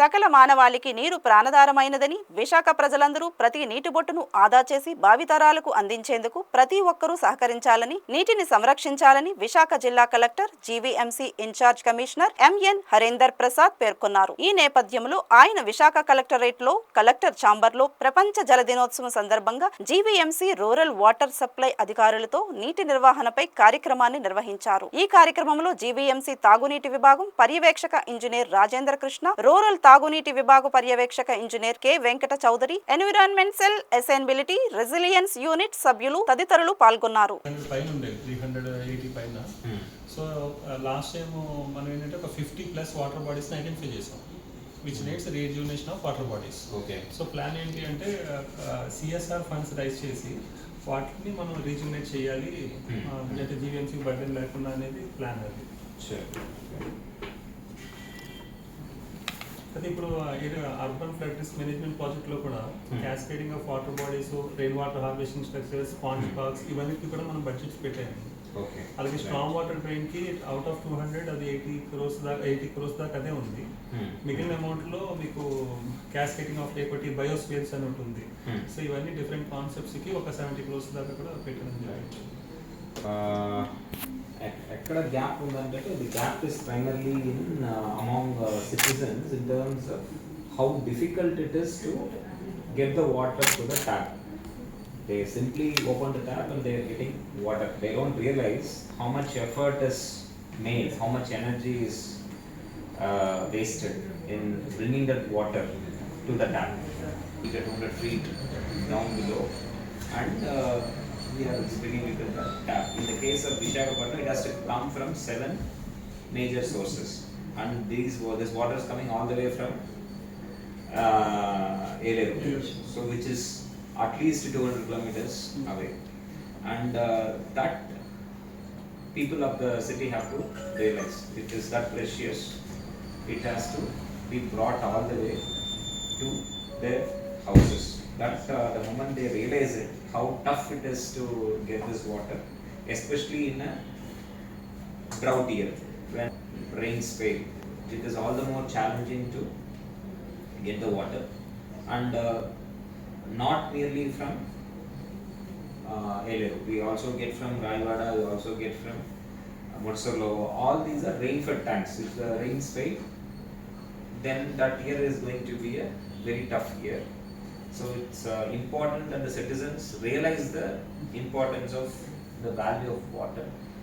సకల మానవాళికి నీరు ప్రాణధారమైనదని, విశాఖ ప్రజలందరూ ప్రతి నీటి బొట్టును ఆదా చేసి భావితరాలకు అందించేందుకు ప్రతి ఒక్కరూ సహకరించాలని, నీటిని సంరక్షించాలని విశాఖ జిల్లా collector, GVMC in-charge commissioner M N Harendar Prasad పేర్కొన్నారు. ఈ నేపథ్యంలో ఆయన విశాఖ కలెక్టరేట్ లో కలెక్టర్ ఛాంబర్లో ప్రపంచ జల దినోత్సవం సందర్భంగా జీవీఎంసీ రూరల్ వాటర్ సప్లై అధికారులతో నీటి నిర్వహణపై కార్యక్రమాన్ని నిర్వహించారు. ఈ కార్యక్రమంలో జీవీఎంసీ తాగునీటి విభాగం పర్యవేక్షక ఇంజనీర్ రాజేంద్ర కృష్ణ, రూరల్ తాగునీటి విభాగ పర్యవేక్షక engineer K Venkata Chowdary, environmental sustainability resilience unit సభ్యులు తదితరులు పాల్గొన్నారు. సో లాస్ట్ టైం మనం ఏంటంటే ఒక 50+ వాటర్ బాడీస్ని ఐడెంటిఫై చేసాం, which needs rejuvenation of water bodies. Okay, so plan ఏంటి అంటే సిఎస్ఆర్ ఫండ్స్ రైజ్ చేసి వాటిని మనం రీజ్యూనేట్ చేయాలి, అంటే జీవీఎంసీ బర్డెన్ లేకుండా అనేది ప్లాన్ అది. అయితే ఇప్పుడు అర్బన్ ఫ్లడ్ రిస్క్ మేనేజ్మెంట్ ప్రాజెక్ట్లో కూడా cascading of water bodies, rain water harvesting structures, sponge parks ఇవన్నిటికి కూడా మనం బడ్జెట్స్ పెట్టాము. అలాగే స్ట్రాంగ్ వాటర్ డ్రైన్ కి అవుట్ ఆఫ్ 200 అది 80 crores దాకా అదే ఉంది. మిగిలిన అమౌంట్ లో మీకు క్యాస్కేటింగ్ ఆఫ్ ఒకటి బయోస్ఫియర్స్ అని ఉంటుంది. సో ఇవన్నీ డిఫరెంట్ కాన్సెప్ట్స్ కి ఒక 70 crores దాకా కూడా పెట్టడం జరిగింది. ఎక్కడ గ్యాప్ ఉందంటే the gap is primarily in among citizens in terms of how difficult it is to get the water to the tap. They simply open the tap and they are getting water. They don't realize how much effort is made, how much energy is wasted in bringing that water to the tap. We get 200 feet down below and we are bringing it to the tap. In the case of Visakhapatnam, it has to come from 7 major sources, and this water is coming all the way from Eleru, so which is at least 200 kilometers away, and that people of the city have to realize it is that precious. It has to be brought all the way to their houses. That the moment they realize it, how tough it is to get this water, especially in a drought year when rains fail, it is all the more challenging to get the water. And not merely from Eleru, we also get from Rayagada, we also get from Mursalova. All these are rain-fed tanks. If the rains fail, then that year is going to be a very tough year. So it's important that the citizens realize the importance of the value of water